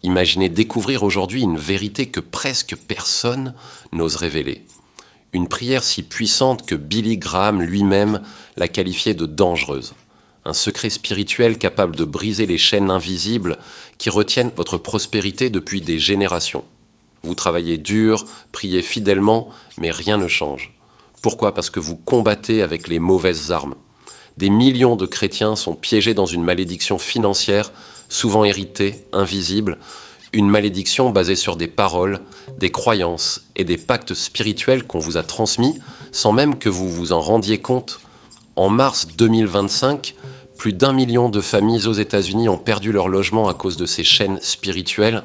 Imaginez découvrir aujourd'hui une vérité que presque personne n'ose révéler. Une prière si puissante que Billy Graham lui-même l'a qualifiée de dangereuse. Un secret spirituel capable de briser les chaînes invisibles qui retiennent votre prospérité depuis des générations. Vous travaillez dur, priez fidèlement, mais rien ne change. Pourquoi? Parce que vous combattez avec les mauvaises armes. Des millions de chrétiens sont piégés dans une malédiction financière, souvent héritée, invisible, une malédiction basée sur des paroles, des croyances et des pactes spirituels qu'on vous a transmis sans même que vous vous en rendiez compte. En mars 2025, plus d'1 million de familles aux États-Unis ont perdu leur logement à cause de ces chaînes spirituelles,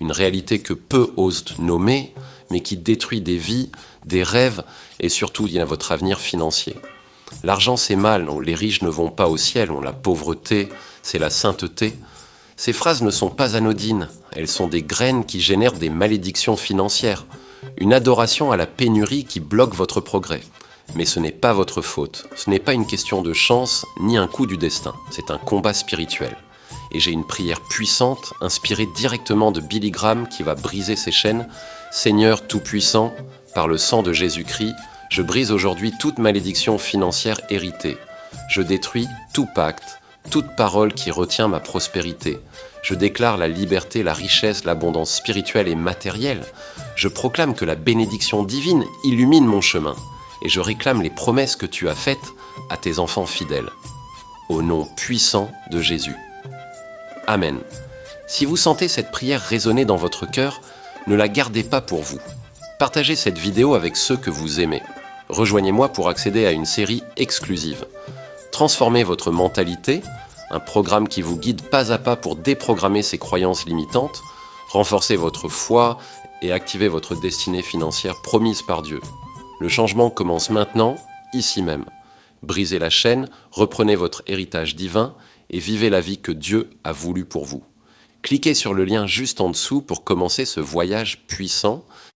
une réalité que peu osent nommer, mais qui détruit des vies, des rêves et surtout votre avenir financier. L'argent c'est mal, les riches ne vont pas au ciel, la pauvreté c'est la sainteté. Ces phrases ne sont pas anodines, elles sont des graines qui génèrent des malédictions financières, une adoration à la pénurie qui bloque votre progrès. Mais ce n'est pas votre faute, ce n'est pas une question de chance ni un coup du destin, c'est un combat spirituel. Et j'ai une prière puissante, inspirée directement de Billy Graham qui va briser ces chaînes. Seigneur Tout-Puissant, par le sang de Jésus-Christ, je brise aujourd'hui toute malédiction financière héritée. Je détruis tout pacte, toute parole qui retient ma prospérité. Je déclare la liberté, la richesse, l'abondance spirituelle et matérielle. Je proclame que la bénédiction divine illumine mon chemin. Et je réclame les promesses que tu as faites à tes enfants fidèles. Au nom puissant de Jésus. Amen. Si vous sentez cette prière résonner dans votre cœur, ne la gardez pas pour vous. Partagez cette vidéo avec ceux que vous aimez. Rejoignez-moi pour accéder à une série exclusive. Transformez votre mentalité, un programme qui vous guide pas à pas pour déprogrammer ces croyances limitantes, renforcer votre foi et activer votre destinée financière promise par Dieu. Le changement commence maintenant, ici même. Brisez la chaîne, reprenez votre héritage divin et vivez la vie que Dieu a voulu pour vous. Cliquez sur le lien juste en dessous pour commencer ce voyage puissant